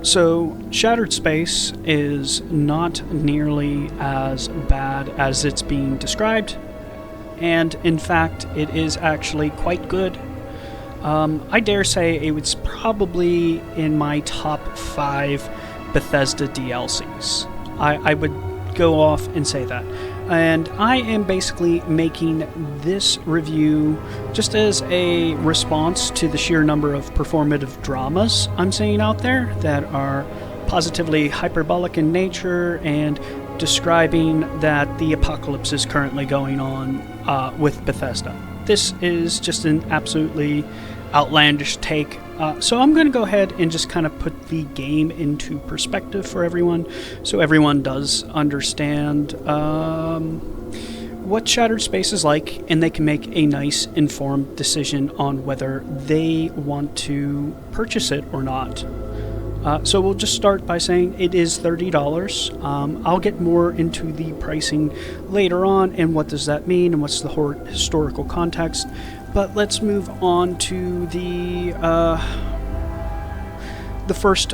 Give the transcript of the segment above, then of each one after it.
So, Shattered Space is not nearly as bad as it's being described, and in fact, it is actually quite good. I dare say it was probably in my top 5 Bethesda DLCs. I would go off and say that. And I am basically making this review just as a response to the sheer number of performative dramas I'm seeing out there that are positively hyperbolic in nature and describing that the apocalypse is currently going on with Bethesda. This is just an absolutely outlandish take. So I'm going to go ahead and just kind of put the game into perspective for everyone, so everyone does understand what Shattered Space is like, and they can make a nice informed decision on whether they want to purchase it or not. So we'll just start by saying it is $30. I'll get more into the pricing later on and what does that mean and what's the historical context. But let's move on to the first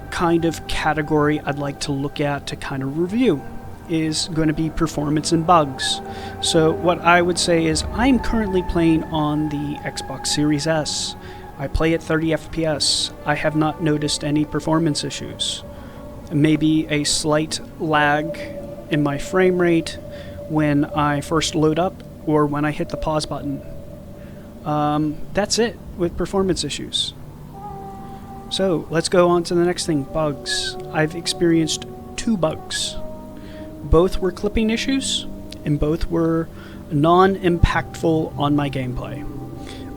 kind of category I'd like to look at to kind of review is going to be performance and bugs. So what I would say is I'm currently playing on the Xbox Series S. I play at 30 FPS. I have not noticed any performance issues. Maybe a slight lag in my frame rate when I first load up or when I hit the pause button. That's it with performance issues. So let's go on to the next thing, bugs. I've experienced 2 bugs. Both were clipping issues, and both were non-impactful on my gameplay.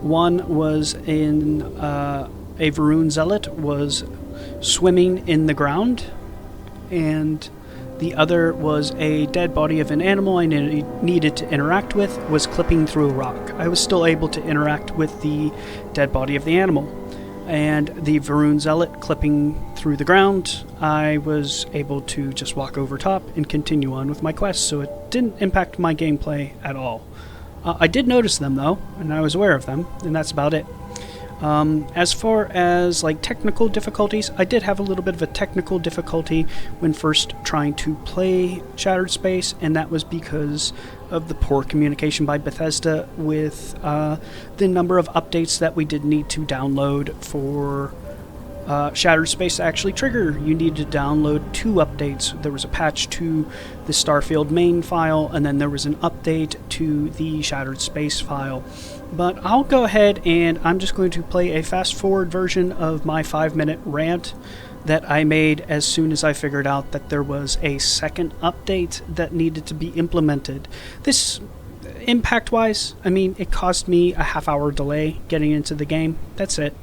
One was in a Varun Zealot was swimming in the ground, and the other was a dead body of an animal I needed to interact with, was clipping through a rock. I was still able to interact with the dead body of the animal. And the Varun Zealot clipping through the ground, I was able to just walk over top and continue on with my quest, so it didn't impact my gameplay at all. I did notice them though, and I was aware of them, and that's about it. As far as like technical difficulties, I did have a little bit of a technical difficulty when first trying to play Shattered Space, and that was because of the poor communication by Bethesda with the number of updates that we did need to download for Shattered Space to actually trigger. You needed to download 2 updates. There was a patch to the Starfield main file, and then there was an update to the Shattered Space file. But I'll go ahead and I'm just going to play a fast forward version of my 5-minute rant that I made as soon as I figured out that there was a second update that needed to be implemented. This, impact-wise, I mean, it caused me a half-hour delay getting into the game. That's it.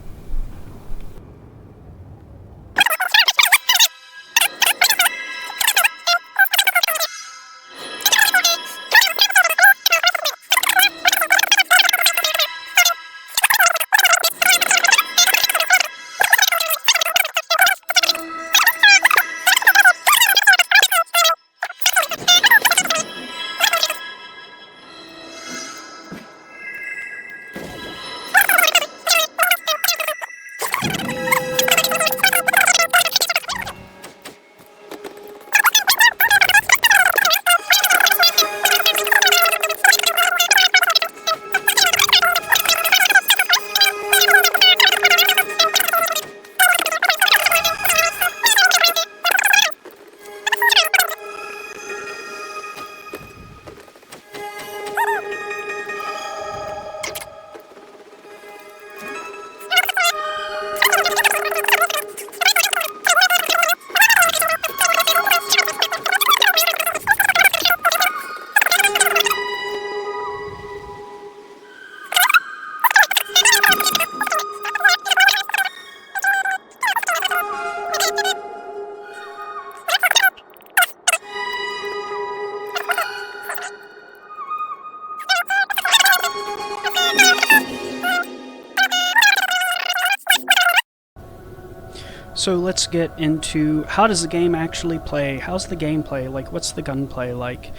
So let's get into how does the game actually play? How's the gameplay like? What's the gunplay like?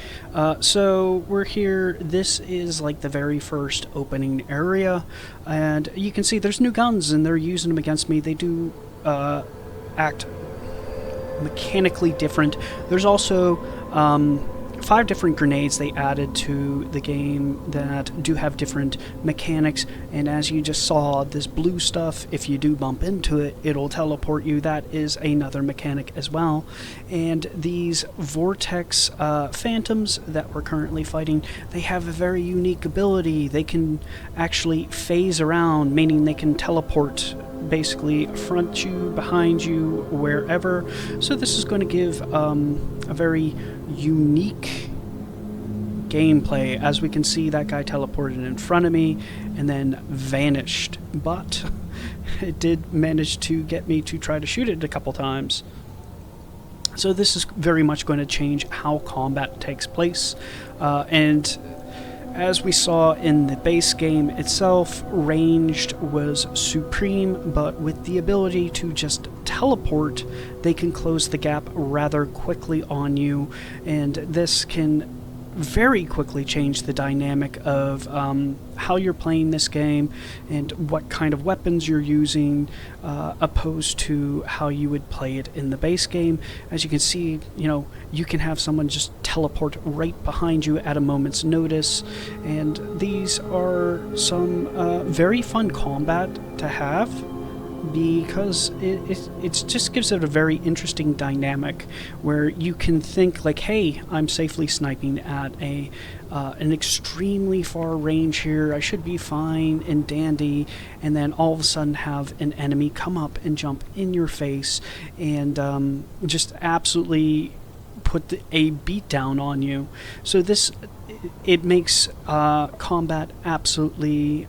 So we're here. This is like the very first opening area, and you can see there's new guns, and they're using them against me. They do act mechanically different. There's also 5 different grenades they added to the game that do have different mechanics, and as you just saw, this blue stuff, if you do bump into it, it'll teleport you. That is another mechanic as well. And these vortex phantoms that we're currently fighting, they have a very unique ability. They can actually phase around, meaning they can teleport basically front you, behind you, wherever. So this is going to give a very unique gameplay. As we can see, that guy teleported in front of me and then vanished, but it did manage to get me to try to shoot it a couple times. So this is very much going to change how combat takes place, and as we saw in the base game itself, ranged was supreme, but with the ability to just teleport, they can close the gap rather quickly on you, and this can very quickly change the dynamic of how you're playing this game and what kind of weapons you're using, opposed to how you would play it in the base game. As you can see, you can have someone just teleport right behind you at a moment's notice, and these are some very fun combat to have, because it just gives it a very interesting dynamic where you can think like, hey, I'm safely sniping at an extremely far range here, I should be fine and dandy, and then all of a sudden have an enemy come up and jump in your face and just absolutely put a beat down on you. So it makes combat absolutely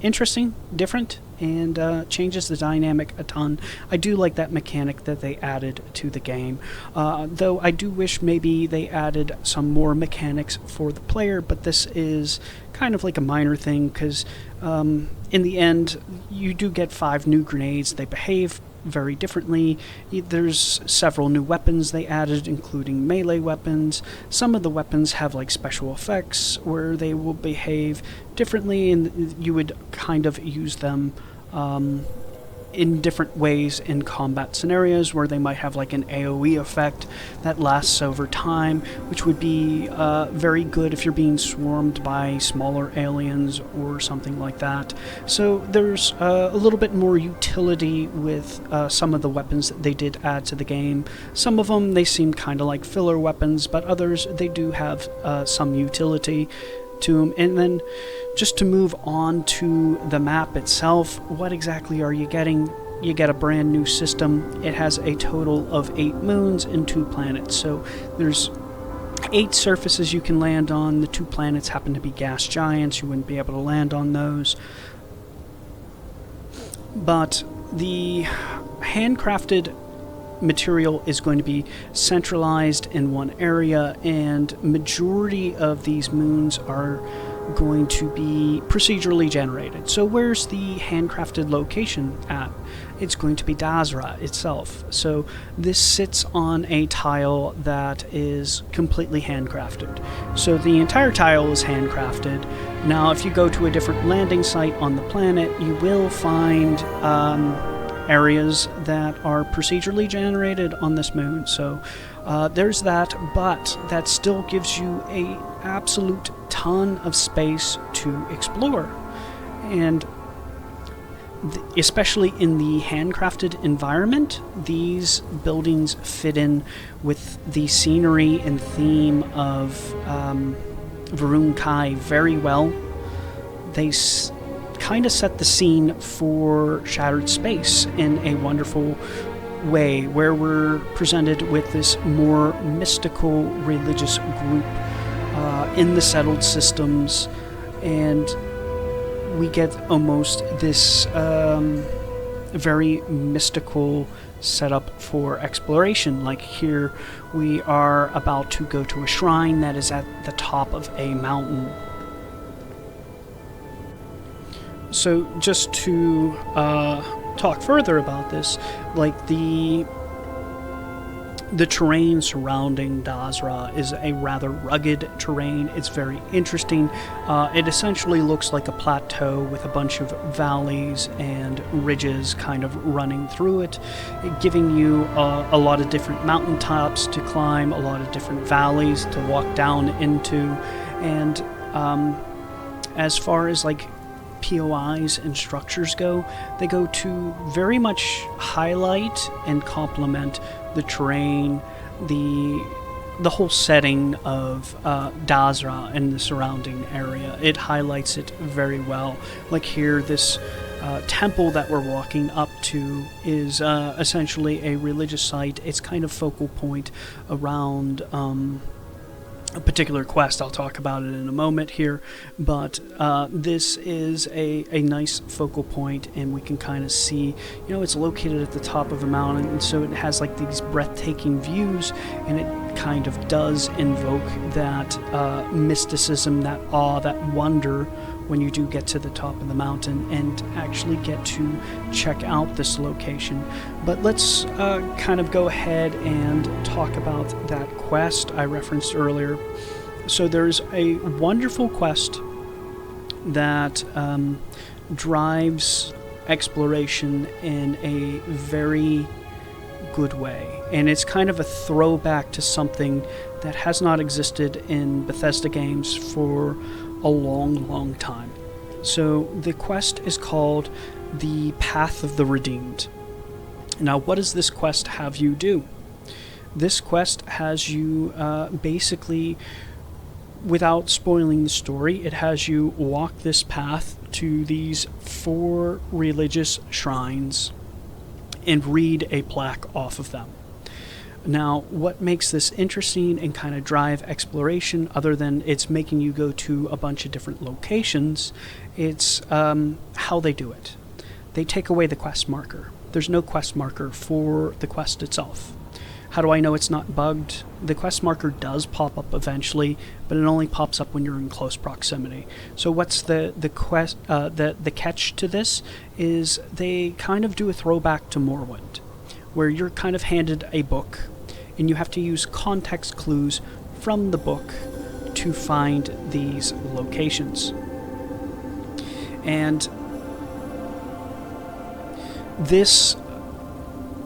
interesting, different, and changes the dynamic a ton. I do like that mechanic that they added to the game, though I do wish maybe they added some more mechanics for the player, but this is kind of like a minor thing, because in the end, you do get 5 new grenades. They behave very differently. There's several new weapons they added, including melee weapons. Some of the weapons have like special effects where they will behave differently, and you would kind of use them in different ways in combat scenarios, where they might have like an AoE effect that lasts over time, which would be very good if you're being swarmed by smaller aliens or something like that. So there's a little bit more utility with some of the weapons that they did add to the game. Some of them, they seem kind of like filler weapons, but others, they do have some utility to them. And then just to move on to the map itself, what exactly are you getting? You get a brand new system. It has a total of 8 moons and 2 planets. So there's 8 surfaces you can land on. The 2 planets happen to be gas giants. You wouldn't be able to land on those. But the handcrafted material is going to be centralized in one area, and majority of these moons are going to be procedurally generated. So where's the handcrafted location at? It's going to be Dazra itself. So this sits on a tile that is completely handcrafted. So the entire tile is handcrafted. Now if you go to a different landing site on the planet, you will find areas that are procedurally generated on this moon. So there's that, but that still gives you a absolute ton of space to explore. And especially in the handcrafted environment, these buildings fit in with the scenery and theme of Varun Kai very well. They kind of set the scene for Shattered Space in a wonderful way, where we're presented with this more mystical religious group in the settled systems, and we get almost this very mystical setup for exploration. Like here, we are about to go to a shrine that is at the top of a mountain. So just to talk further about this, like the The terrain surrounding Dazra is a rather rugged terrain. It's very interesting. It essentially looks like a plateau with a bunch of valleys and ridges kind of running through it, giving you a lot of different mountaintops to climb, a lot of different valleys to walk down into, and as far as like POIs and structures go, they go to very much highlight and complement the terrain, the whole setting of Dazra and the surrounding area. It highlights it very well. Like here, this temple that we're walking up to is essentially a religious site. It's kind of focal point around a particular quest. I'll talk about it in a moment here, but this is a nice focal point, and we can kind of see, it's located at the top of a mountain, and so it has like these breathtaking views, and it kind of does invoke that mysticism, that awe, that wonder when you do get to the top of the mountain and actually get to check out this location. But let's kind of go ahead and talk about that quest I referenced earlier. So there's a wonderful quest that drives exploration in a very good way, and it's kind of a throwback to something that has not existed in Bethesda games for a long time. So the quest is called the Path of the Redeemed. Now, what does this quest have you do? This quest has you basically, without spoiling the story, it has you walk this path to these 4 religious shrines and read a plaque off of them. Now, what makes this interesting and kind of drive exploration, other than it's making you go to a bunch of different locations, it's how they do it. They take away the quest marker. There's no quest marker for the quest itself. How do I know it's not bugged? The quest marker does pop up eventually, but it only pops up when you're in close proximity. So what's the catch to this is they kind of do a throwback to Morrowind, where you're kind of handed a book, and you have to use context clues from the book to find these locations. And this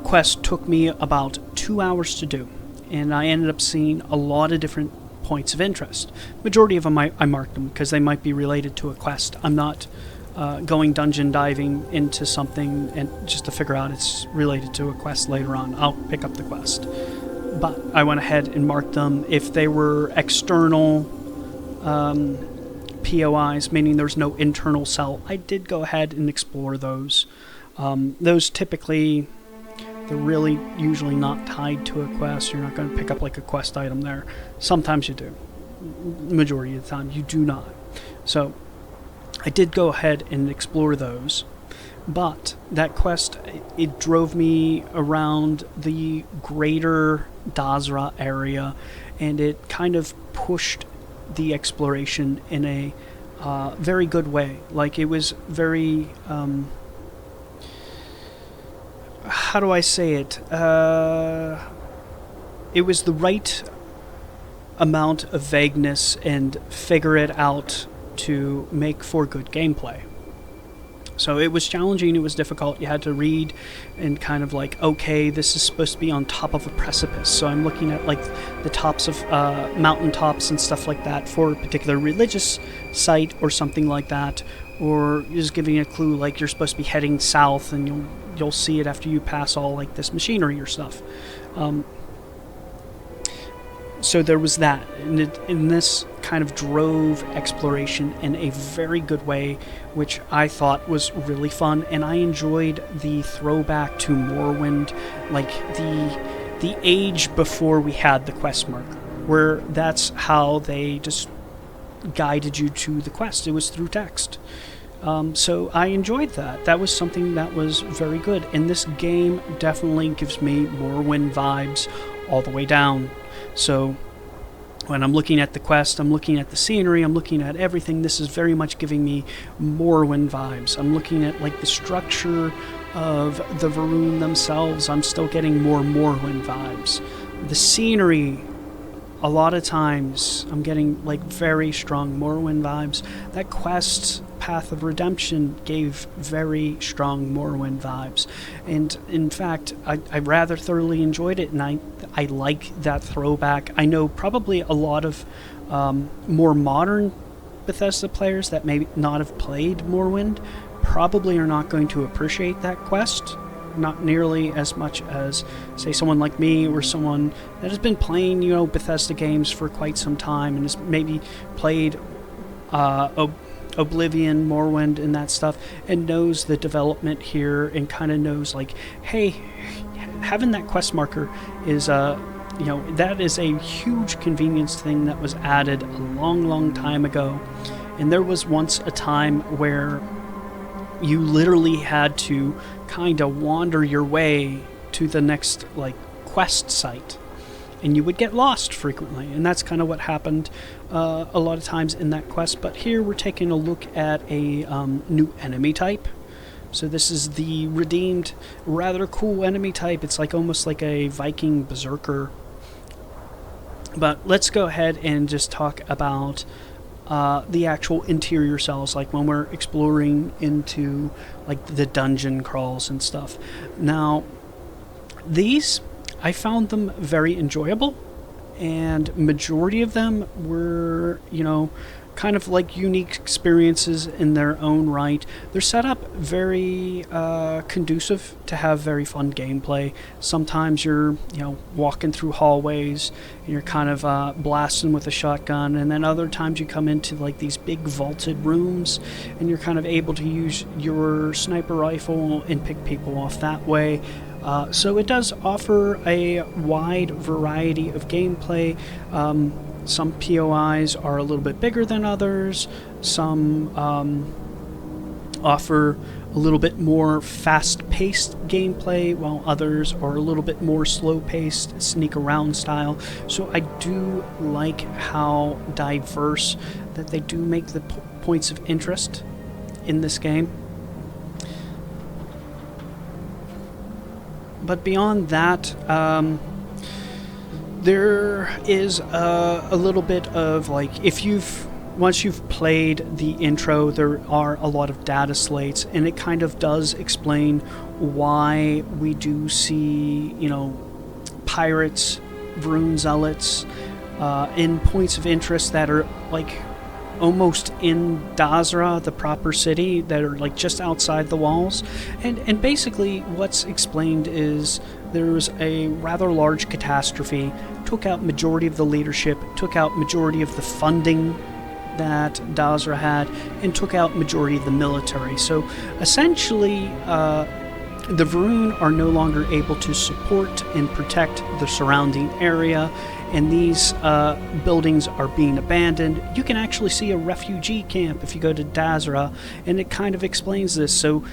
quest took me about 2 hours to do, and I ended up seeing a lot of different points of interest. Majority of them I marked them because they might be related to a quest. I'm not going dungeon diving into something and just to figure out it's related to a quest later on. I'll pick up the quest. But I went ahead and marked them. If they were external POIs, meaning there's no internal cell, I did go ahead and explore those. Those typically, they're really usually not tied to a quest. You're not going to pick up like a quest item there. Sometimes you do. Majority of the time you do not. So I did go ahead and explore those, but that quest, it drove me around the greater Dazra area, and it kind of pushed the exploration in a very good way. Like, it was very, how do I say it? It was the right amount of vagueness and figure it out to make for good gameplay. So it was challenging, it was difficult. You had to read and kind of like, okay, this is supposed to be on top of a precipice. So I'm looking at like the tops of mountaintops and stuff like that for a particular religious site or something like that. Or just giving a clue like you're supposed to be heading south, and you'll see it after you pass all like this machinery or stuff. So there was that, and this kind of drove exploration in a very good way, which I thought was really fun, and I enjoyed the throwback to Morrowind, like the age before we had the quest marker, where that's how they just guided you to the quest. It was through text. So I enjoyed that. That was something that was very good, and this game definitely gives me Morrowind vibes all the way down. So when I'm looking at the quest, I'm looking at the scenery, I'm looking at everything, this is very much giving me Morrowind vibes. I'm looking at like the structure of the Varun themselves, I'm still getting more Morrowind vibes. The scenery, a lot of times I'm getting like very strong Morrowind vibes. That quest, Path of Redemption, gave very strong Morrowind vibes, and in fact I rather thoroughly enjoyed it, and I like that throwback. I know probably a lot of more modern Bethesda players that may not have played Morrowind probably are not going to appreciate that quest, not nearly as much as, say, someone like me or someone that has been playing, Bethesda games for quite some time and has maybe played Oblivion, Morrowind, and that stuff, and knows the development here and kind of knows, like, hey, having that quest marker is that is a huge convenience thing that was added a long, long time ago. And there was once a time where you literally had to kind of wander your way to the next, like, quest site. And you would get lost frequently. And that's kind of what happened a lot of times in that quest. But here we're taking a look at a new enemy type. So this is the redeemed, rather cool enemy type. It's like almost like a Viking berserker. But let's go ahead and just talk about the actual interior cells, like when we're exploring into like the dungeon crawls and stuff. Now, these, I found them very enjoyable, and majority of them were, kind of like unique experiences in their own right. They're set up very conducive to have very fun gameplay. Sometimes you're, walking through hallways and you're kind of blasting with a shotgun, and then other times you come into like these big vaulted rooms and you're kind of able to use your sniper rifle and pick people off that way. So it does offer a wide variety of gameplay. Some POIs are a little bit bigger than others. Some offer a little bit more fast-paced gameplay, while others are a little bit more slow-paced, sneak-around style. So I do like how diverse that they do make the points of interest in this game. But beyond that, there is a little bit of, like, once you've played the intro, there are a lot of data slates, and it kind of does explain why we do see, pirates, rune zealots, in points of interest that are, like, almost in Dazra, the proper city, that are like just outside the walls. And basically what's explained is there was a rather large catastrophe, took out majority of the leadership, took out majority of the funding that Dazra had, and took out majority of the military. So essentially the Varun are no longer able to support and protect the surrounding area, and these buildings are being abandoned. You can actually see a refugee camp if you go to Dazra, and it kind of explains this. So,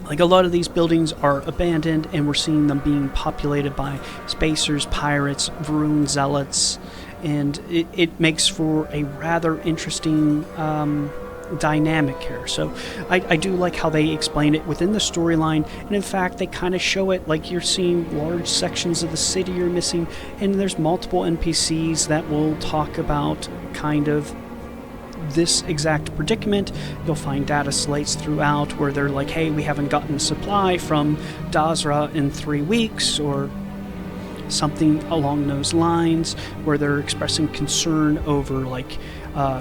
like, a lot of these buildings are abandoned, and we're seeing them being populated by spacers, pirates, Varun zealots, and it makes for a rather interesting dynamic here. So I do like how they explain it within the storyline, and in fact they kind of show it like you're seeing large sections of the city you're missing, and there's multiple NPCs that will talk about kind of this exact predicament. You'll find data slates throughout where they're like, hey, we haven't gotten a supply from Dazra in 3 weeks, or something along those lines, where they're expressing concern over like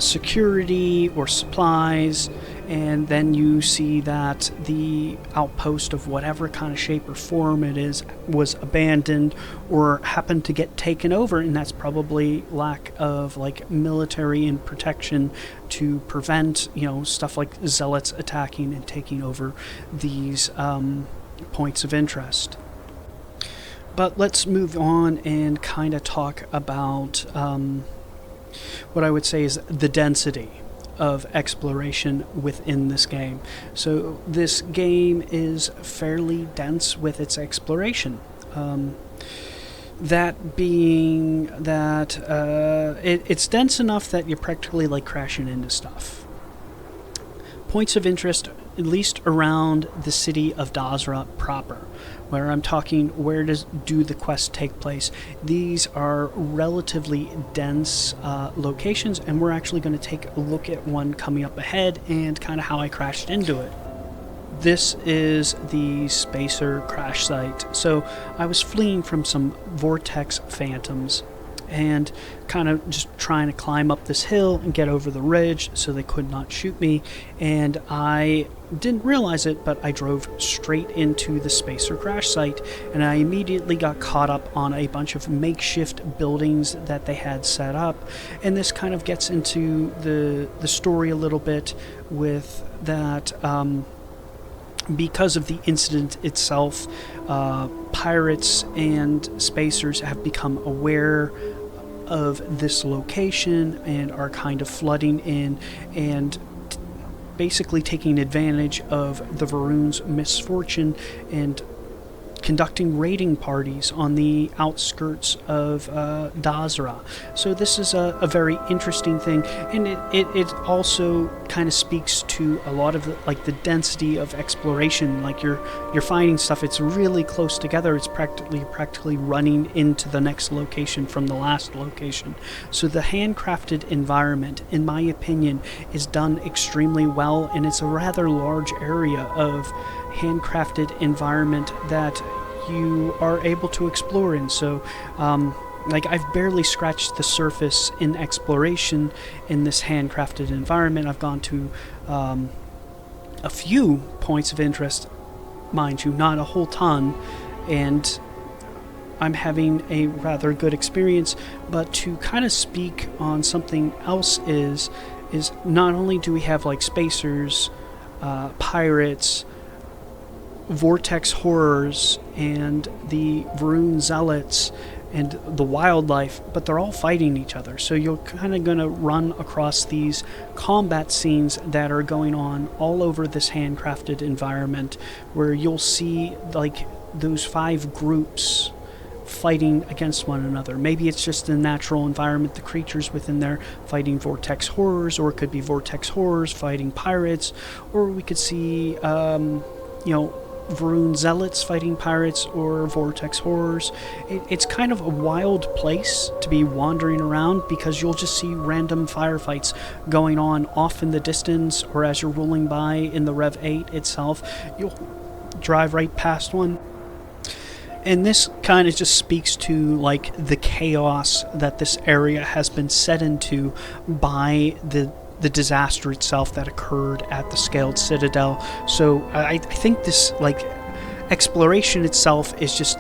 security or supplies. And then you see that the outpost of whatever kind of shape or form it is was abandoned or happened to get taken over, and that's probably lack of like military and protection to prevent stuff like zealots attacking and taking over these points of interest. But let's move on and kind of talk about what I would say is the density of exploration within this game. So this game is fairly dense with its exploration. That being that it's dense enough that you're practically like crashing into stuff. Points of interest at least around the city of Dazra proper, where I'm talking where do the quests take place. These are relatively dense locations, and we're actually going to take a look at one coming up ahead and kind of how I crashed into it. This is the Spacer crash site. So I was fleeing from some vortex phantoms and kind of just trying to climb up this hill and get over the ridge so they could not shoot me, and I didn't realize it, but I drove straight into the Spacer crash site, and I immediately got caught up on a bunch of makeshift buildings that they had set up. And this kind of gets into the story a little bit with that. Because of the incident itself, pirates and spacers have become aware of this location and are kind of flooding in and basically taking advantage of the Varun's misfortune and conducting raiding parties on the outskirts of Dazra. So this is a very interesting thing, and it also kind of speaks to a lot of the density of exploration. Like you're finding stuff, it's really close together. It's practically running into the next location from the last location. So the handcrafted environment, in my opinion, is done extremely well, and it's a rather large area of handcrafted environment that you are able to explore in. So I've barely scratched the surface in exploration in this handcrafted environment. I've gone to a few points of interest, mind you, not a whole ton, and I'm having a rather good experience. But to kind of speak on something else is not only do we have like spacers, pirates, vortex horrors, and the Varun zealots and the wildlife, but they're all fighting each other. So you're kind of going to run across these combat scenes that are going on all over this handcrafted environment, where you'll see like those 5 groups fighting against one another. Maybe it's just the natural environment, the creatures within there fighting vortex horrors, or it could be vortex horrors fighting pirates, or we could see Varun zealots fighting pirates or vortex horrors. It's kind of a wild place to be wandering around, because you'll just see random firefights going on off in the distance, or as you're rolling by in the Rev 8 itself, you'll drive right past one. And this kind of just speaks to like the chaos that this area has been set into by the disaster itself that occurred at the Scaled Citadel. So I think this exploration itself is just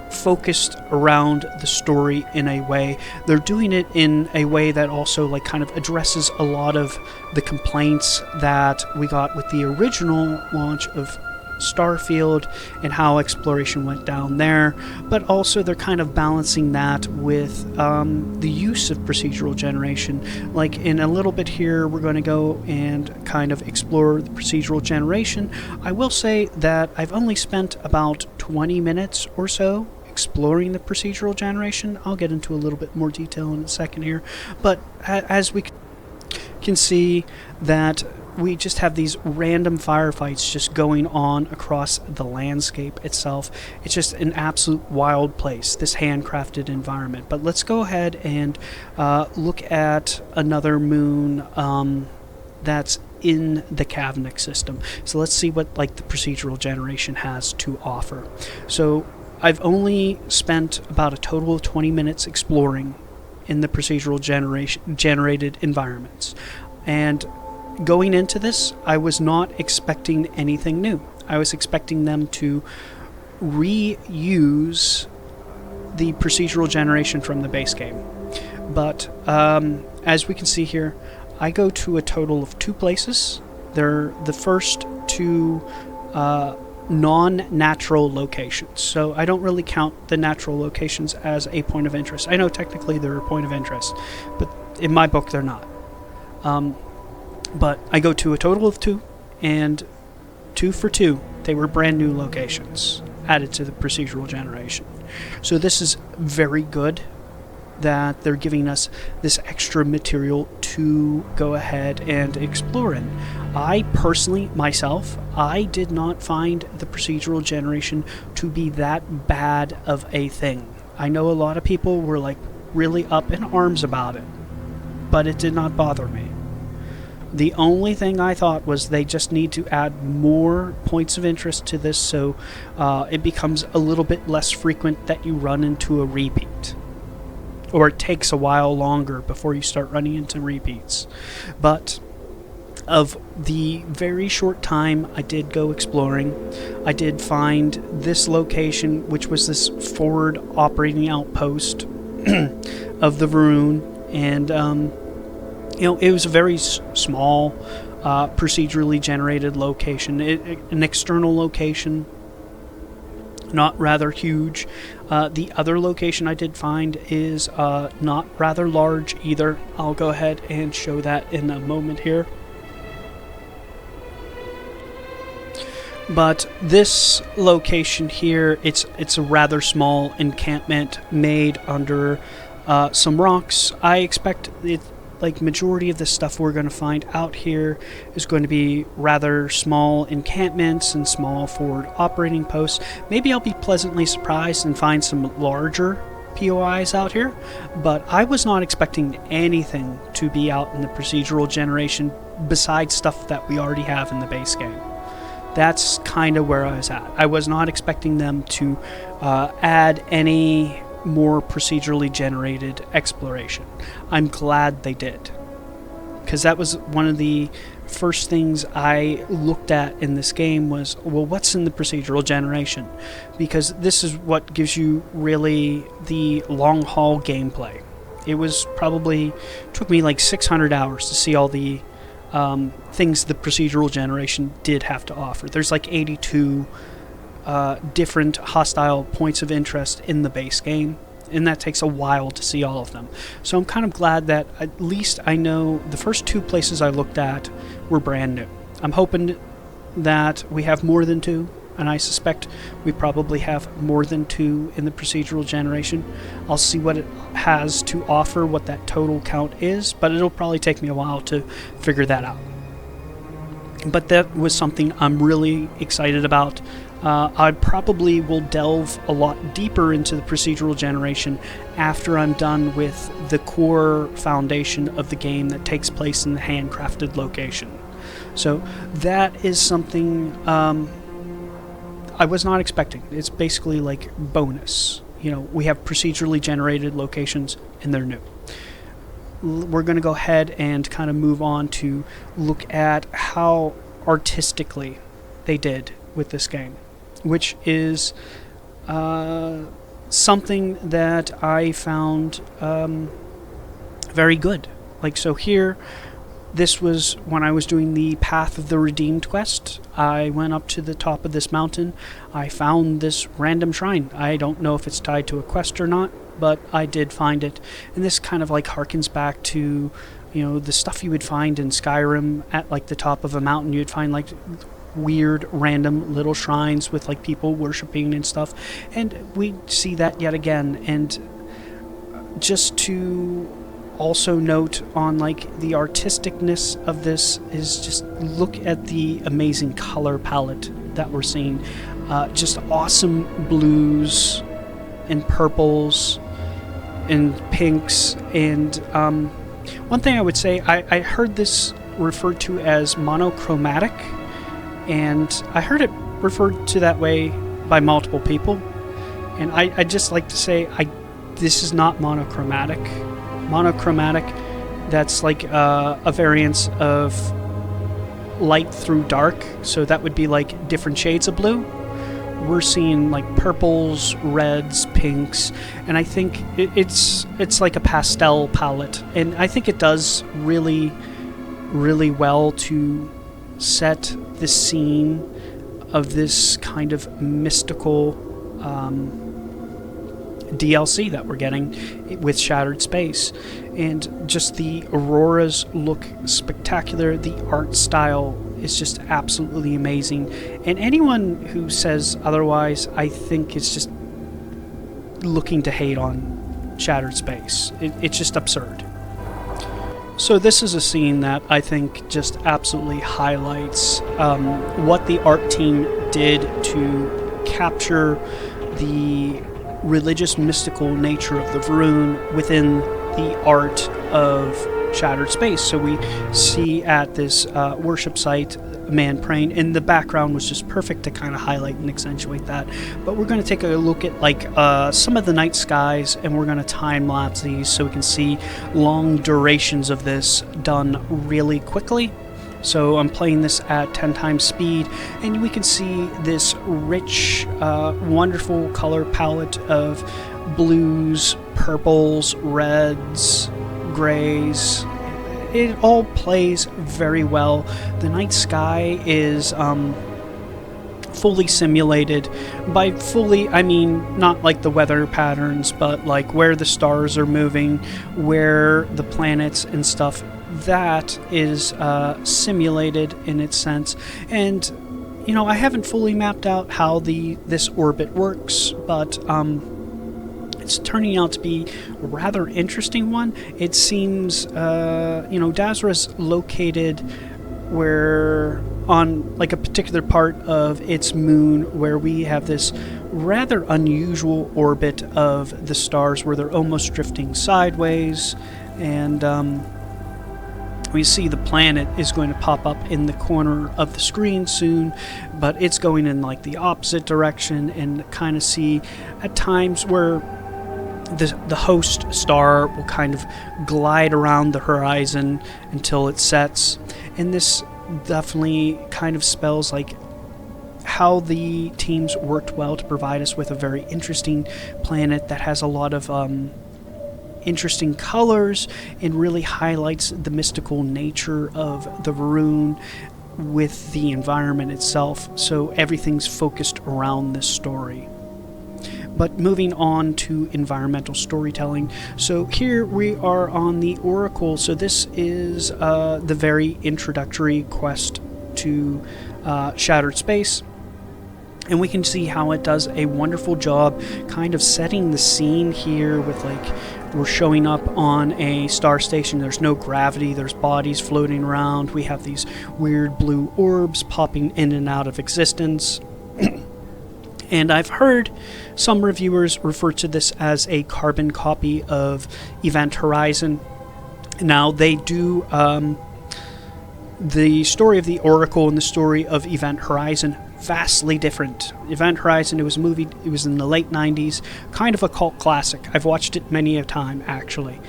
focused around the story in a way. They're doing it in a way that also kind of addresses a lot of the complaints that we got with the original launch of Starfield and how exploration went down there, but also they're kind of balancing that with the use of procedural generation. Like in a little bit here, we're going to go and kind of explore the procedural generation. I will say that I've only spent about 20 minutes or so exploring the procedural generation. I'll get into a little bit more detail in a second here, but as we can see that we just have these random firefights just going on across the landscape itself. It's just an absolute wild place, this handcrafted environment. But let's go ahead and look at another moon that's in the Kavnik system. So let's see what the procedural generation has to offer. So I've only spent about a total of 20 minutes exploring in the procedural generated environments. And going into this, I was not expecting anything new. I was expecting them to reuse the procedural generation from the base game. But as we can see here, I go to a total of 2 places. They're the first 2 non-natural locations. So I don't really count the natural locations as a point of interest. I know technically they're a point of interest, but in my book they're not. But I go to a total of 2, and 2 for 2, they were brand new locations added to the procedural generation. So this is very good. that they're giving us this extra material to go ahead and explore in. I personally, myself, I did not find the procedural generation to be that bad of a thing. I know a lot of people were like really up in arms about it, but it did not bother me. The only thing I thought was they just need to add more points of interest to this so it becomes a little bit less frequent that you run into a repeat. Or it takes a while longer before you start running into repeats. But of the very short time I did go exploring, I did find this location, which was this forward operating outpost of the Varun, and it was a very small, procedurally generated location, an external location, not rather huge. The other location I did find is not rather large either. I'll go ahead and show that in a moment here. But this location here, it's a rather small encampment made under some rocks. I expect it, like majority of the stuff we're going to find out here is going to be rather small encampments and small forward operating posts. Maybe I'll be pleasantly surprised and find some larger POIs out here, but I was not expecting anything to be out in the procedural generation besides stuff that we already have in the base game. That's kind of where I was at. I was not expecting them to add any more procedurally generated exploration. I'm glad they did, because that was one of the first things I looked at in this game was, well, what's in the procedural generation? Because this is what gives you really the long haul gameplay. It was probably, took me like 600 hours to see all the things the procedural generation did have to offer. There's like 82 different hostile points of interest in the base game, and that takes a while to see all of them. So I'm kind of glad that at least I know the first two places I looked at were brand new. I'm hoping that we have more than two, and I suspect we probably have more than two in the procedural generation. I'll see what it has to offer, what that total count is, but it'll probably take me a while to figure that out. But that was something I'm really excited about. I probably will delve a lot deeper into the procedural generation after I'm done with the core foundation of the game that takes place in the handcrafted location. So that is something I was not expecting. It's basically like bonus. We have procedurally generated locations and they're new. We're going to go ahead and kind of move on to look at how artistically they did with this game, which is something that I found very good. Like, so here, this was when I was doing the Path of the Redeemed quest. I went up to the top of this mountain. I found this random shrine. I don't know if it's tied to a quest or not, but I did find it. And this kind of like harkens back to, the stuff you would find in Skyrim at like the top of a mountain. You'd find like weird random little shrines with like people worshiping and stuff. And we see that yet again. And just to also note on like the artisticness of this is just look at the amazing color palette that we're seeing. Just awesome blues and purples and pinks. And one thing I would say, I heard this referred to as monochromatic, and I heard it referred to that way by multiple people, and I just like to say this is not monochromatic. Monochromatic, that's like a variance of light through dark, so that would be like different shades of blue. We're seeing like purples, reds, pinks, and I think it's like a pastel palette, and I think it does really, really well to set the scene of this kind of mystical DLC that we're getting with Shattered Space. And just the auroras look spectacular. The art style is just absolutely amazing. And anyone who says otherwise, I think is just looking to hate on Shattered Space. It's just absurd. So this is a scene that I think just absolutely highlights what the art team did to capture the religious, mystical nature of the Varun within the art of Shattered Space. So we see at this worship site a man praying, and the background was just perfect to kind of highlight and accentuate that. But we're going to take a look at like some of the night skies, and we're going to time lapse these so we can see long durations of this done really quickly. So I'm playing this at 10 times speed, and we can see this rich, wonderful color palette of blues, purples, reds, grays. It all plays very well. The night sky is fully simulated. By fully, I mean not like the weather patterns, but like where the stars are moving, where the planets and stuff. That is simulated in its sense. And you know, I haven't fully mapped out how this orbit works, but it's turning out to be a rather interesting one. It seems, you know, Dazra's located where on like a particular part of its moon where we have this rather unusual orbit of the stars where they're almost drifting sideways, and we see the planet is going to pop up in the corner of the screen soon, but it's going in like the opposite direction, and kind of see at times where the host star will kind of glide around the horizon until it sets. And this definitely kind of spells like how the teams worked well to provide us with a very interesting planet that has a lot of interesting colors and really highlights the mystical nature of the Varun with the environment itself. So everything's focused around this story. But moving on to environmental storytelling. So here we are on the Oracle. So this is the very introductory quest to Shattered Space. And we can see how it does a wonderful job kind of setting the scene here with like we're showing up on a star station. There's no gravity. There's bodies floating around. We have these weird blue orbs popping in and out of existence. And I've heard some reviewers refer to this as a carbon copy of Event Horizon. Now, they do the story of the Oracle and the story of Event Horizon vastly different. Event Horizon, it was a movie, it was in the late 90s, kind of a cult classic. I've watched it many a time, actually.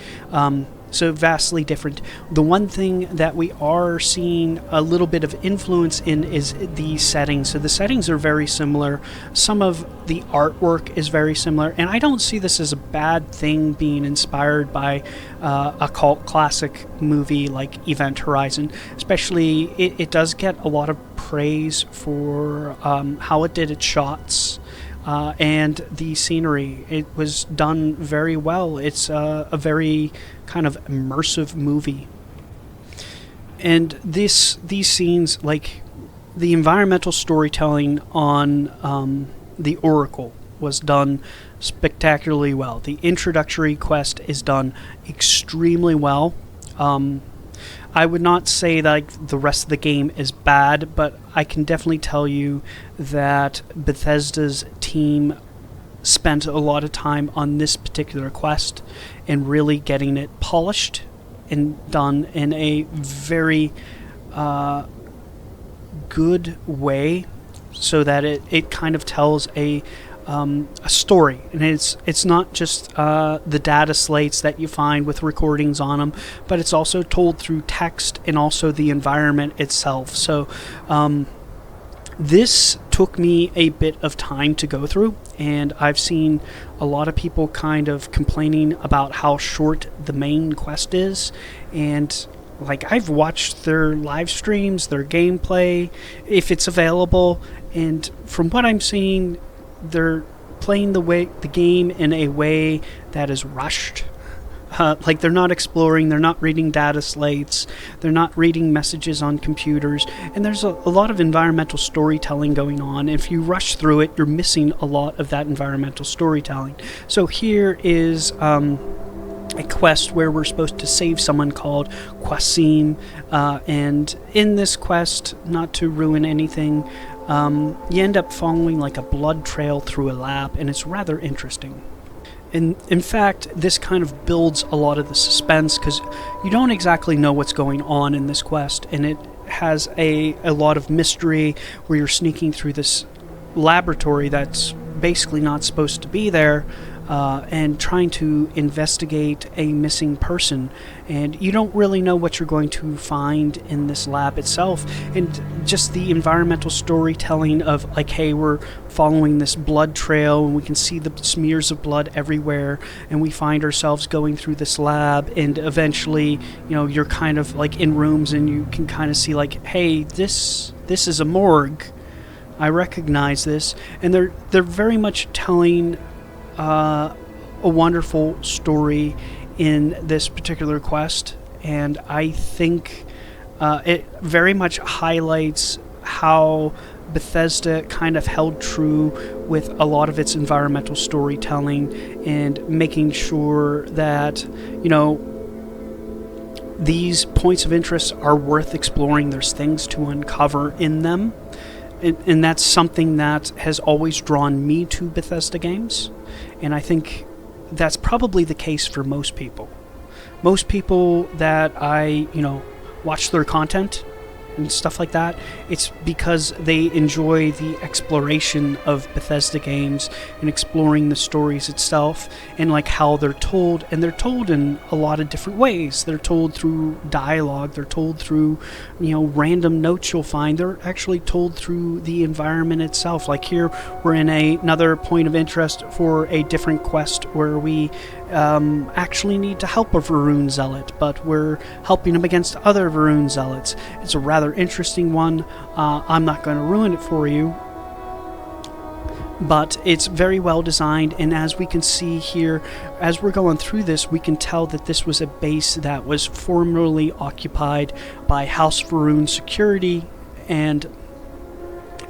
So vastly different. The one thing that we are seeing a little bit of influence in is the settings. So the settings are very similar. Some of the artwork is very similar, and I don't see this as a bad thing being inspired by a cult classic movie like Event Horizon. Especially, it does get a lot of praise for how it did its shots. And the scenery, it was done very well. It's a very kind of immersive movie. And these scenes, like the environmental storytelling on the Oracle was done spectacularly well. The introductory quest is done extremely well. I would not say that the rest of the game is bad, but I can definitely tell you that Bethesda's team spent a lot of time on this particular quest and really getting it polished and done in a very good way, so that it kind of tells a story, and it's not just the data slates that you find with recordings on them, but it's also told through text and also the environment itself. So this took me a bit of time to go through, and I've seen a lot of people kind of complaining about how short the main quest is, and like I've watched their live streams, their gameplay, if it's available, and from what I'm seeing, they're playing the game in a way that is rushed. like they're not exploring, they're not reading data slates, they're not reading messages on computers, and there's a lot of environmental storytelling going on. If you rush through it, you're missing a lot of that environmental storytelling. So here is a quest where we're supposed to save someone called Qasim, and in this quest, not to ruin anything, you end up following like a blood trail through a lab, and it's rather interesting. In fact, this kind of builds a lot of the suspense because you don't exactly know what's going on in this quest, and it has a lot of mystery where you're sneaking through this laboratory that's basically not supposed to be there, and trying to investigate a missing person, and you don't really know what you're going to find in this lab itself. And just the environmental storytelling of like, hey, we're following this blood trail and we can see the smears of blood everywhere, and we find ourselves going through this lab, and eventually, you're kind of like in rooms and you can kind of see like, hey, this is a morgue, I recognize this. And they're very much telling a wonderful story in this particular quest, and I think it very much highlights how Bethesda kind of held true with a lot of its environmental storytelling and making sure that these points of interest are worth exploring. There's things to uncover in them, and that's something that has always drawn me to Bethesda games. And I think that's probably the case for most people. Most people that I, watch their content and stuff like that, it's because they enjoy the exploration of Bethesda games and exploring the stories itself and like how they're told. And they're told in a lot of different ways. They're told through dialogue, they're told through random notes you'll find. They're actually told through the environment itself. Like here we're in another point of interest for a different quest where we actually need to help a Varun zealot, but we're helping him against other Varun zealots. It's a rather interesting one. I'm not going to ruin it for you, but it's very well designed, and as we can see here, as we're going through this, we can tell that this was a base that was formerly occupied by House Varun security, and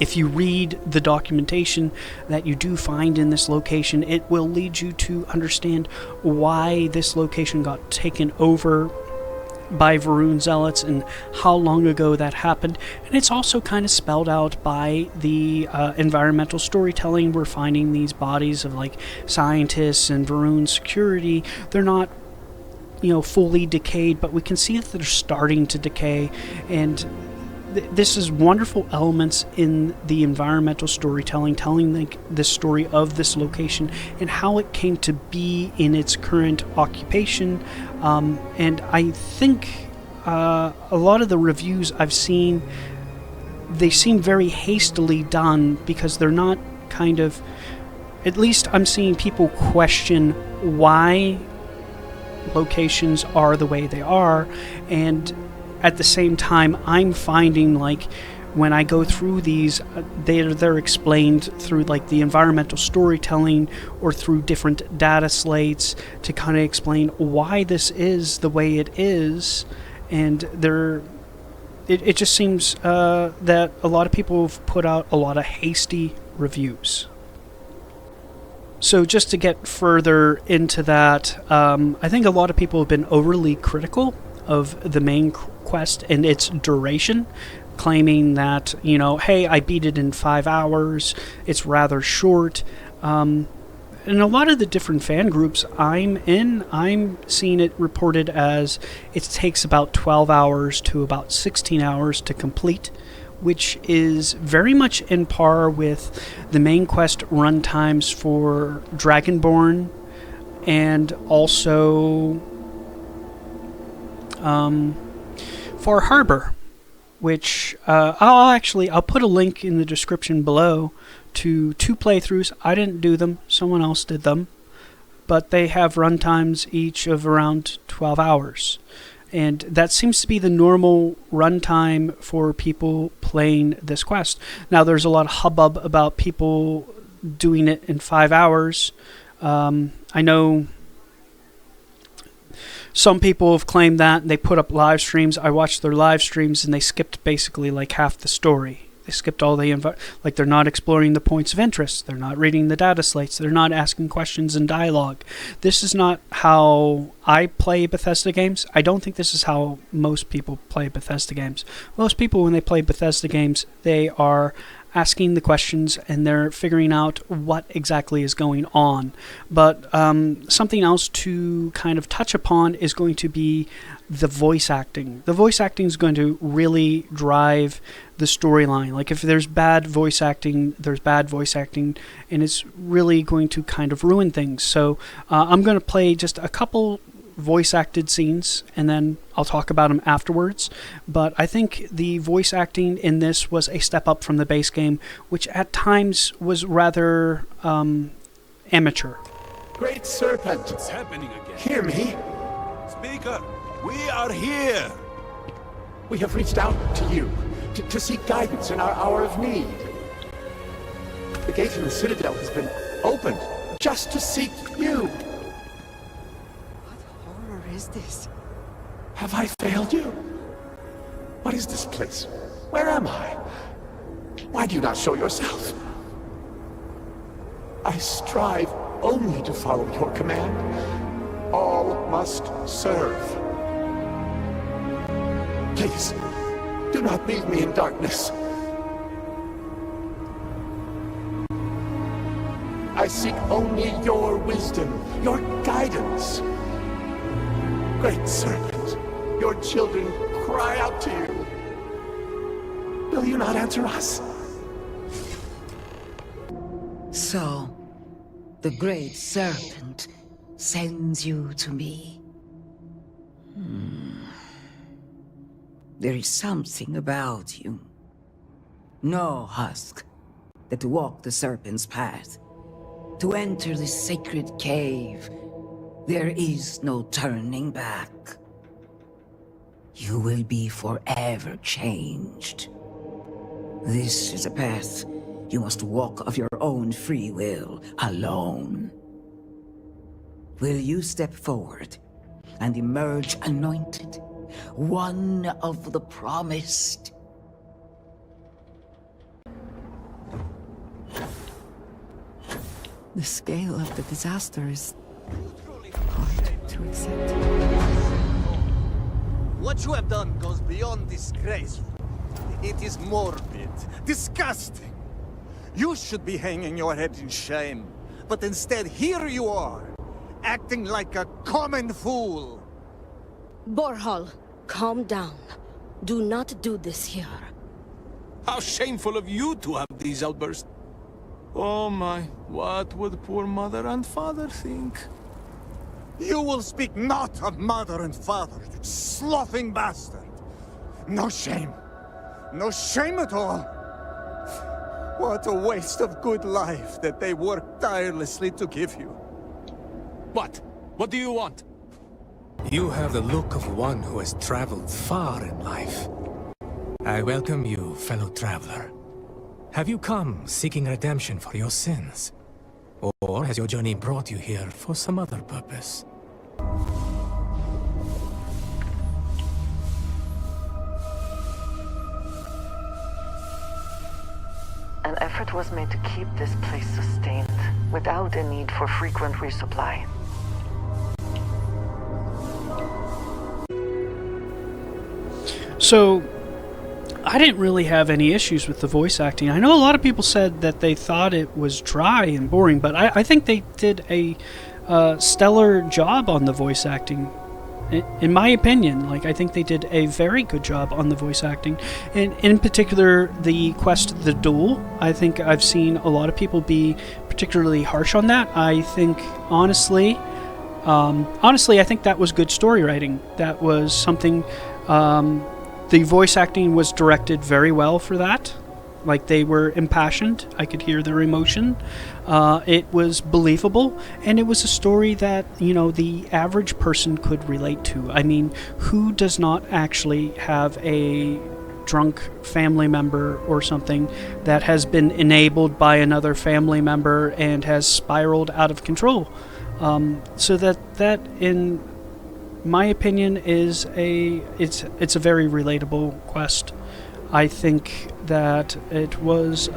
if you read the documentation that you do find in this location, it will lead you to understand why this location got taken over by Varun zealots and how long ago that happened. And it's also kind of spelled out by the environmental storytelling. We're finding these bodies of like scientists and Varun security. They're not fully decayed, but we can see that they're starting to decay, and this is wonderful elements in the environmental storytelling, telling the story of this location and how it came to be in its current occupation. And I think a lot of the reviews I've seen, they seem very hastily done because they're not at least I'm seeing people question why locations are the way they are, and at the same time, I'm finding like when I go through these, they're explained through like the environmental storytelling or through different data slates to kind of explain why this is the way it is, and it just seems that a lot of people have put out a lot of hasty reviews. So just to get further into that, I think a lot of people have been overly critical of the main quest and its duration, claiming that, hey, I beat it in 5 hours, it's rather short. And a lot of the different fan groups I'm seeing it reported as it takes about 12 hours to about 16 hours to complete, which is very much in par with the main quest run times for Dragonborn and also Far Harbor, which I'll put a link in the description below to 2 playthroughs. I didn't do them, someone else did them, but they have run times each of around 12 hours. And that seems to be the normal runtime for people playing this quest. Now, there's a lot of hubbub about people doing it in 5 hours. I know some people have claimed that, and they put up live streams. I watched their live streams, and they skipped basically like half the story. They skipped all the like they're not exploring the points of interest. They're not reading the data slates. They're not asking questions in dialogue. This is not how I play Bethesda games. I don't think this is how most people play Bethesda games. Most people, when they play Bethesda games, they are asking the questions and they're figuring out what exactly is going on. But something else to kind of touch upon is going to be the voice acting. The voice acting is going to really drive the storyline. Like if there's bad voice acting, there's bad voice acting, and it's really going to kind of ruin things. So I'm going to play just a couple voice acted scenes and then I'll talk about them afterwards. But I think the voice acting in this was a step up from the base game, which at times was rather amateur. Great Serpent, What's happening again? hear me. Speaker, we are here. We have reached out to you to seek guidance in our hour of need. The gate in the Citadel has been opened just to seek you. What horror is this? Have I failed you? What is this place? Where am I? Why do you not show yourself? I strive only to follow your command. All must serve. Please, do not leave me in darkness. I seek only your wisdom, your guidance. Great Serpent, your children cry out to you. Will you not answer us? So, the Great Serpent sends you to me. There is something about you. No husk that to walk the Serpent's path, to enter this sacred cave, there is no turning back. You will be forever changed. This is a path you must walk of your own free will, alone. Will you step forward and emerge anointed, one of the promised? The scale of the disaster is hard to accept. What you have done goes beyond disgraceful. It is morbid, disgusting. You should be hanging your head in shame, but instead here you are, acting like a common fool. Borhal, calm down. Do not do this here. How shameful of you to have these outbursts. Oh my, what would poor mother and father think? You will speak not of mother and father, you sloughing bastard. No shame. No shame at all. What a waste of good life that they work tirelessly to give you. What? What do you want? You have the look of one who has traveled far in life. I welcome you, fellow traveler. Have you come seeking redemption for your sins? Or has your journey brought you here for some other purpose? An effort was made to keep this place sustained, without a need for frequent resupply. So, I didn't really have any issues with the voice acting. I know a lot of people said that they thought it was dry and boring, but I think they did a stellar job on the voice acting. In my opinion, I think they did a very good job on the voice acting. And in particular, the quest, The Duel, I think I've seen a lot of people be particularly harsh on that. I think, honestly, I think that was good story writing. That was something... the voice acting was directed very well for that. They were impassioned. I could hear their emotion. It was believable, and it was a story that, the average person could relate to. I mean, who does not actually have a drunk family member or something that has been enabled by another family member and has spiraled out of control? So that in my opinion is it's a very relatable quest. I think that it was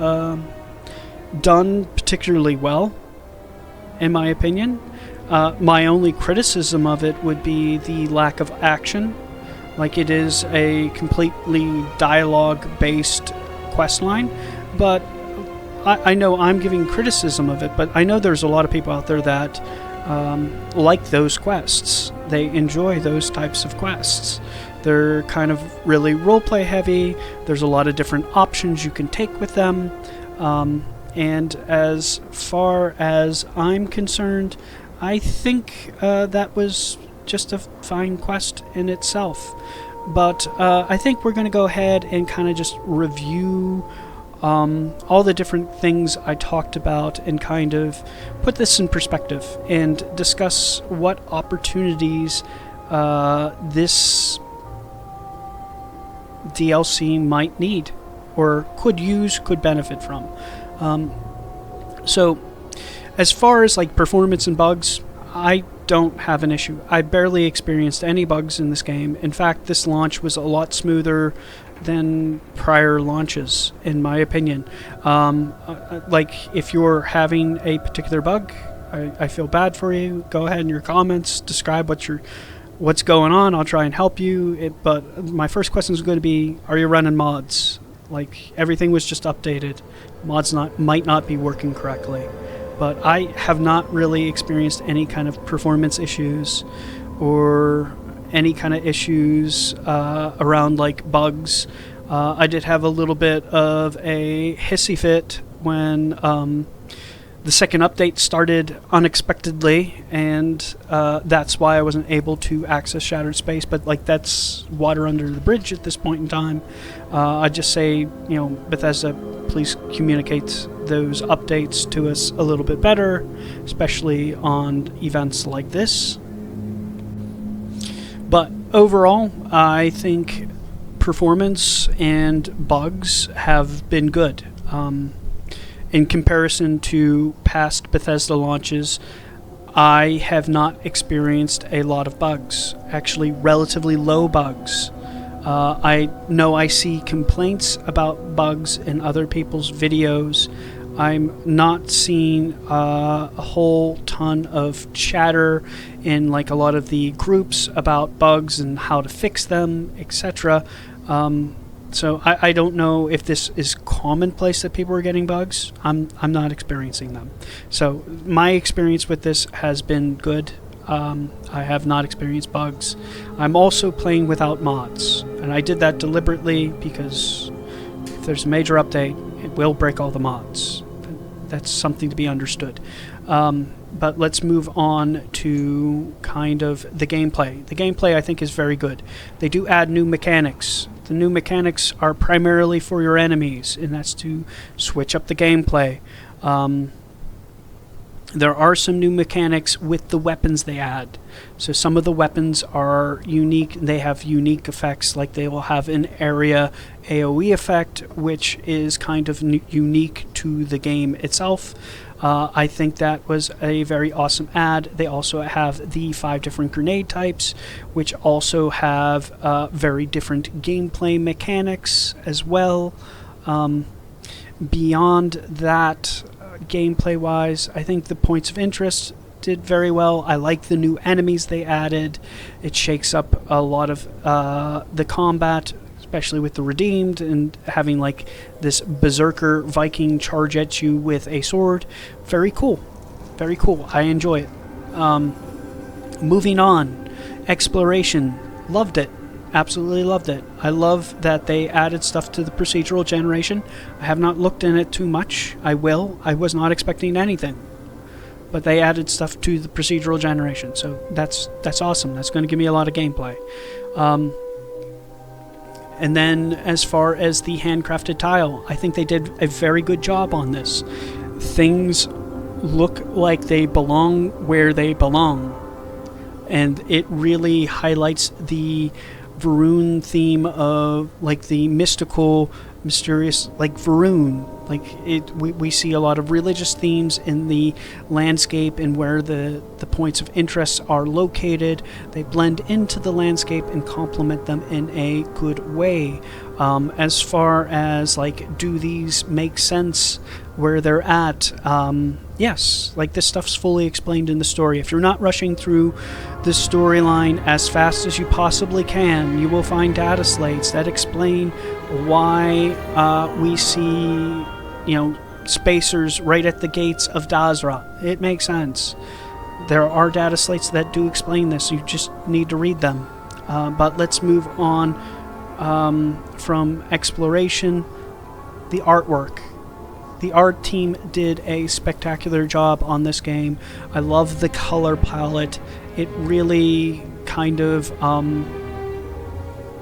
done particularly well, in my opinion. My only criticism of it would be the lack of action. Like, it is a completely dialogue-based quest line, but I know I'm giving criticism of it, but I know there's a lot of people out there that like those quests. They enjoy those types of quests. They're kind of really roleplay heavy. There's a lot of different options you can take with them. And as far as I'm concerned, I think that was just a fine quest in itself. But I think we're going to go ahead and kind of just review all the different things I talked about and kind of put this in perspective and discuss what opportunities this DLC might need or could benefit from. So as far as like performance and bugs, I don't have an issue. I barely experienced any bugs in this game. In fact, this launch was a lot smoother than prior launches, in my opinion. Like, if you're having a particular bug, I feel bad for you. Go ahead in your comments, describe what's going on. I'll try and help you. But my first question is going to be, are you running mods? Like, everything was just updated. Mods might not be working correctly. But I have not really experienced any kind of performance issues or any kind of issues around like bugs. I did have a little bit of a hissy fit when the second update started unexpectedly, and that's why I wasn't able to access Shattered Space. But like, that's water under the bridge at this point in time. I just say, Bethesda, please communicate those updates to us a little bit better, especially on events like this. But overall, I think performance and bugs have been good. In comparison to past Bethesda launches, I have not experienced a lot of bugs. Actually, relatively low bugs. I know I see complaints about bugs in other people's videos. I'm not seeing a whole ton of chatter in like a lot of the groups about bugs and how to fix them, etc. So I don't know if this is commonplace that people are getting bugs. I'm not experiencing them. So my experience with this has been good. I have not experienced bugs. I'm also playing without mods, and I did that deliberately because if there's a major update, it will break all the mods. That's something to be understood. But let's move on to kind of the gameplay. The gameplay, I think, is very good. They do add new mechanics. The new mechanics are primarily for your enemies, and that's to switch up the gameplay. There are some new mechanics with the weapons they add. So some of the weapons are unique. They have unique effects, like they will have an area AoE effect, which is kind of unique to the game itself. I think that was a very awesome add. They also have the 5 different grenade types, which also have very different gameplay mechanics as well. Beyond that, gameplay-wise, I think the points of interest did very well. I like the new enemies they added. It shakes up a lot of the combat, especially with the Redeemed, and having like this berserker Viking charge at you with a sword. Very cool. Very cool. I enjoy it. Moving on. Exploration. Loved it. Absolutely loved it. I love that they added stuff to the procedural generation. I have not looked in it too much. I will. I was not expecting anything. But they added stuff to the procedural generation. So that's awesome. That's going to give me a lot of gameplay. And then as far as the handcrafted tile, I think they did a very good job on this. Things look like they belong where they belong. And it really highlights the Varun theme of like the mystical, mysterious, like Varun. Like we see a lot of religious themes in the landscape and where the points of interest are located. They blend into the landscape and complement them in a good way. As far as like, do these make sense where they're at? Yes, like this stuff's fully explained in the story. If you're not rushing through the storyline as fast as you possibly can, you will find data slates that explain why we see, spacers right at the gates of Dazra. It makes sense. There are data slates that do explain this. You just need to read them. But let's move on from exploration. The artwork. The art team did a spectacular job on this game. I love the color palette. It really kind of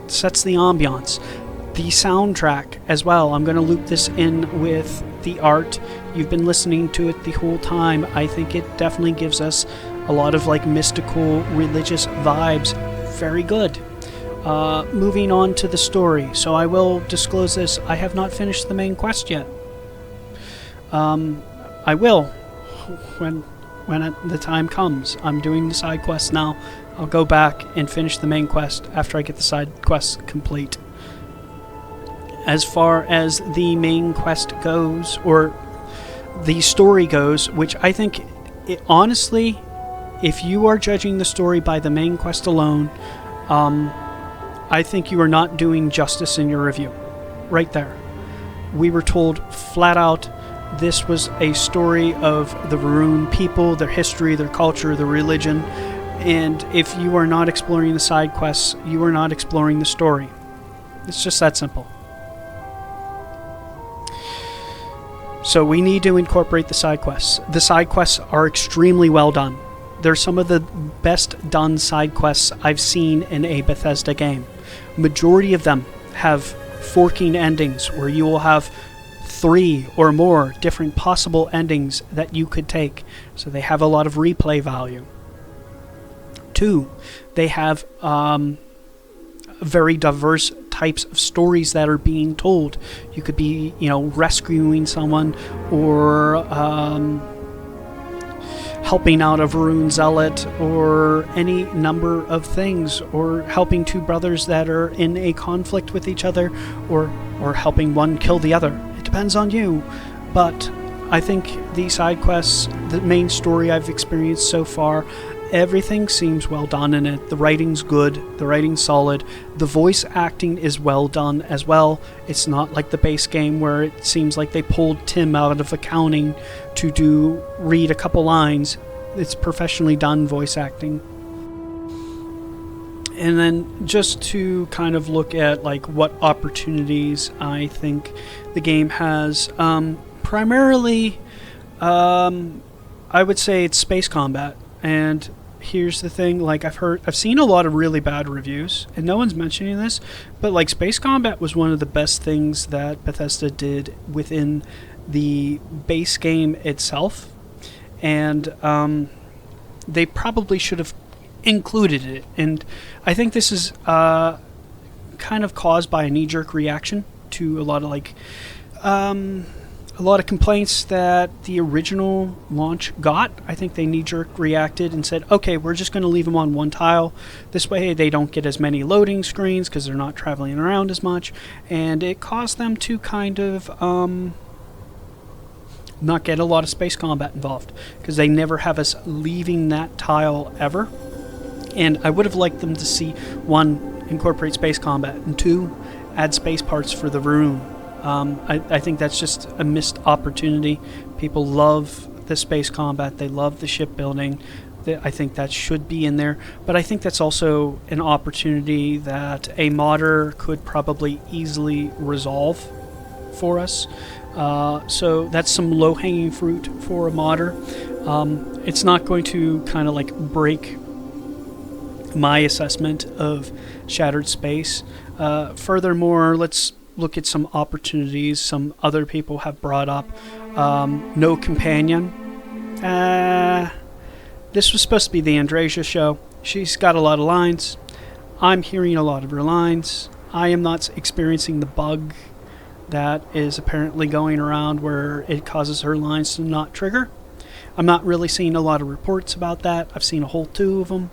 sets the ambiance. The soundtrack as well. I'm going to loop this in with the art. You've been listening to it the whole time. I think it definitely gives us a lot of like mystical, religious vibes. Very good. Moving on to the story. So I will disclose this. I have not finished the main quest yet. I will when the time comes. I'm doing the side quests now. I'll go back and finish the main quest after I get the side quests complete. As far as the main quest goes, or the story goes, which I think, honestly, if you are judging the story by the main quest alone, I think you are not doing justice in your review. Right there. We were told flat out this was a story of the Varun people, their history, their culture, their religion, and if you are not exploring the side quests, you are not exploring the story. It's just that simple. So we need to incorporate the side quests. The side quests are extremely well done. They're some of the best done side quests I've seen in a Bethesda game. Majority of them have forking endings where you will have 3 or more different possible endings that you could take. So they have a lot of replay value. 2, they have very diverse types of stories that are being told. You could be, rescuing someone, or helping out a Varun zealot, or any number of things, or helping 2 brothers that are in a conflict with each other, or helping one kill the other. It depends on you. But I think the side quests, the main story I've experienced so far, everything seems well done in it. The writing's good, the writing's solid, the voice acting is well done as well. It's not like the base game where it seems like they pulled Tim out of accounting to read a couple lines. It's professionally done voice acting. And then just to kind of look at like what opportunities I think the game has, primarily I would say it's space combat. And here's the thing, like I've seen a lot of really bad reviews, and no one's mentioning this, but like space combat was one of the best things that Bethesda did within the base game itself, and they probably should have included it. And I think this is kind of caused by a knee-jerk reaction to a lot of complaints that the original launch got. I think they knee-jerk reacted and said, okay, we're just going to leave them on one tile. This way they don't get as many loading screens because they're not traveling around as much. And it caused them to kind of not get a lot of space combat involved, because they never have us leaving that tile ever. And I would have liked them to see, 1, incorporate space combat, and 2, add space parts for the room. I think that's just a missed opportunity. People love the space combat. They love the shipbuilding. I think that should be in there. But I think that's also an opportunity that a modder could probably easily resolve for us. So that's some low-hanging fruit for a modder. It's not going to kind of like break my assessment of Shattered Space. Furthermore, let's look at some opportunities some other people have brought up. No companion. This was supposed to be the Andresia show. She's got a lot of lines. I'm hearing a lot of her lines. I am not experiencing the bug that is apparently going around where it causes her lines to not trigger. I'm not really seeing a lot of reports about that. I've seen a whole two of them.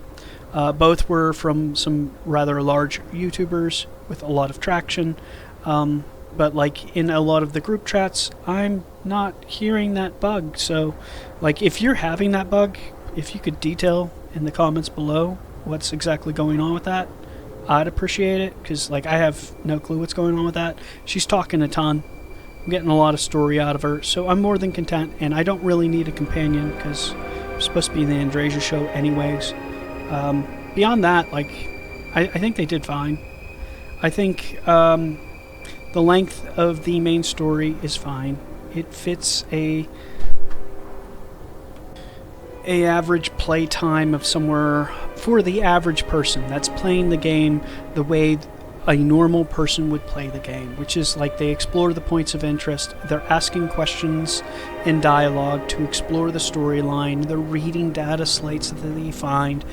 Both were from some rather large YouTubers with a lot of traction. But like in a lot of the group chats, I'm not hearing that bug. So like if you're having that bug, if you could detail in the comments below what's exactly going on with that, I'd appreciate it, because like I have no clue what's going on with that. She's talking a ton. I'm getting a lot of story out of her, so I'm more than content, and I don't really need a companion because I'm supposed to be in the Andrasia show anyways. Beyond that, like, I think they did fine. I think the length of the main story is fine. It fits a average play time of somewhere for the average person that's playing the game the way a normal person would play the game, which is like they explore the points of interest, they're asking questions in dialogue to explore the storyline, they're reading data slates that they find,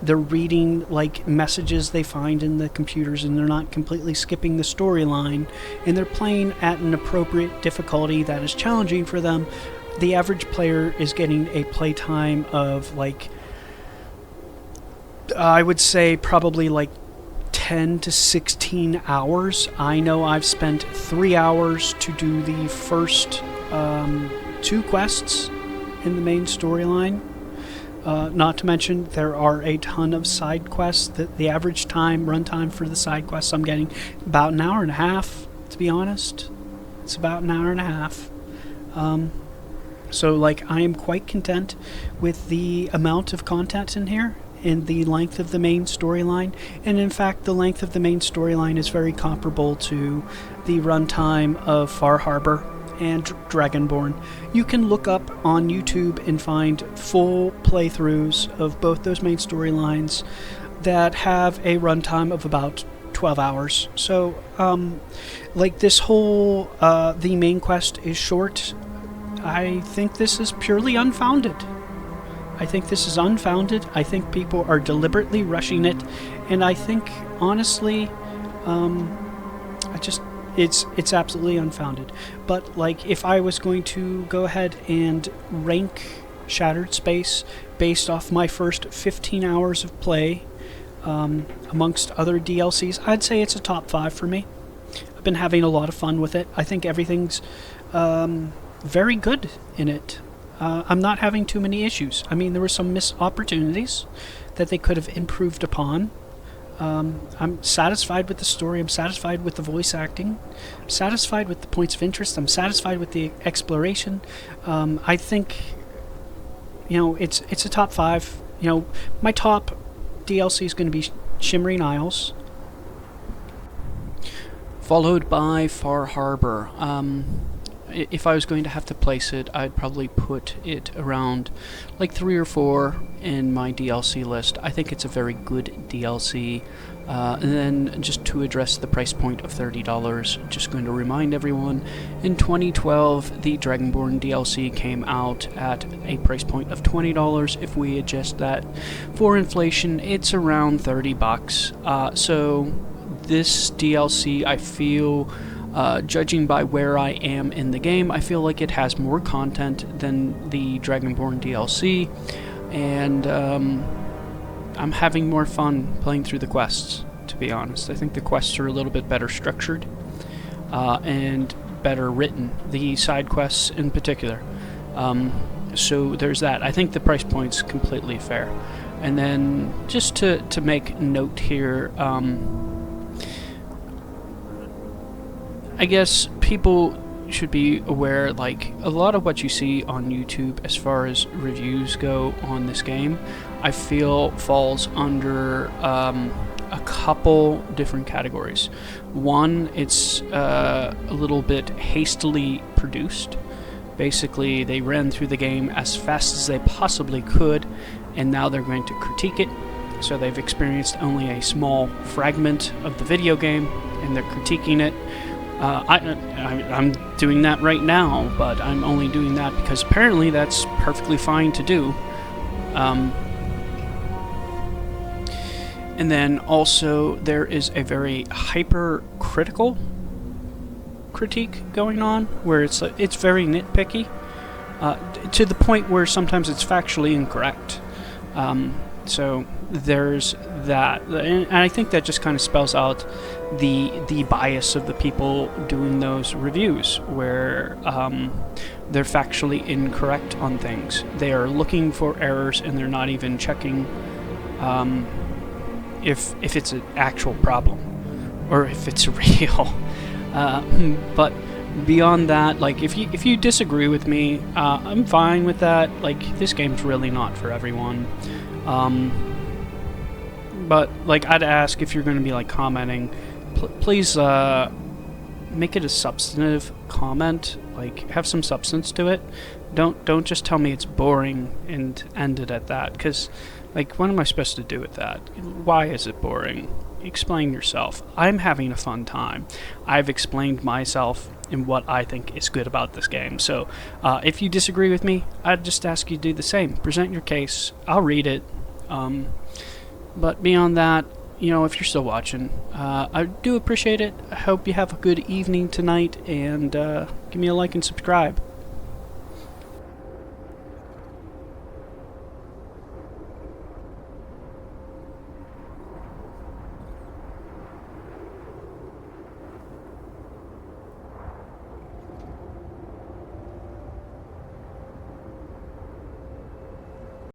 they're reading like messages they find in the computers, and they're not completely skipping the storyline, and they're playing at an appropriate difficulty that is challenging for them. The average player is getting a playtime of like, I would say probably like 10 to 16 hours. I know I've spent 3 hours to do the first 2 quests in the main storyline. Not to mention there are a ton of side quests. The average runtime for the side quests I'm getting about an hour and a half, to be honest. It's about an hour and a half. So like I am quite content with the amount of content in here and the length of the main storyline, and in fact the length of the main storyline is very comparable to the runtime of Far Harbor and Dragonborn. You can look up on YouTube and find full playthroughs of both those main storylines that have a runtime of about 12 hours. So like this whole the main quest is short, I think this is purely unfounded. I think this is unfounded. I think people are deliberately rushing it, and I think, honestly, it's absolutely unfounded. But like, if I was going to go ahead and rank Shattered Space based off my first 15 hours of play, amongst other DLCs, I'd say it's a top 5 for me. I've been having a lot of fun with it. I think everything's very good in it. I'm not having too many issues. I mean, there were some missed opportunities that they could have improved upon. I'm satisfied with the story. I'm satisfied with the voice acting. I'm satisfied with the points of interest. I'm satisfied with the exploration. I think, you know, it's a top 5. You know, my top DLC is going to be Shimmering Isles, followed by Far Harbor. If I was going to have to place it, I'd probably put it around like 3 or 4 in my DLC list. I think it's a very good DLC. And then just to address the price point of $30, just going to remind everyone, in 2012 the Dragonborn DLC came out at a price point of $20. If we adjust that for inflation, it's around $30. So this DLC, I feel, judging by where I am in the game, I feel like it has more content than the Dragonborn DLC, and I'm having more fun playing through the quests, to be honest. I think the quests are a little bit better structured and better written, the side quests in particular. So there's that. I think the price point's completely fair. And then just to make note here, I guess people should be aware, like, a lot of what you see on YouTube as far as reviews go on this game, I feel falls under a couple different categories. One, it's a little bit hastily produced. Basically, they ran through the game as fast as they possibly could, and now they're going to critique it. So they've experienced only a small fragment of the video game, and they're critiquing it. I'm doing that right now, but I'm only doing that because apparently that's perfectly fine to do. And then also there is a very hypercritical critique going on, where it's very nitpicky, to the point where sometimes it's factually incorrect. So there's that, and I think that just kind of spells out the bias of the people doing those reviews, where they're factually incorrect on things. They are looking for errors, and they're not even checking if it's an actual problem or if it's real. But beyond that, like, if you disagree with me, I'm fine with that. Like, this game's really not for everyone. But like, I'd ask, if you're going to be like commenting, please make it a substantive comment. Like, have some substance to it. Don't just tell me it's boring and end it at that. Because, like, what am I supposed to do with that? Why is it boring? Explain yourself. I'm having a fun time. I've explained myself and what I think is good about this game. So if you disagree with me, I'd just ask you to do the same. Present your case. I'll read it. But beyond that, you know, if you're still watching, I do appreciate it. I hope you have a good evening tonight, and give me a like and subscribe.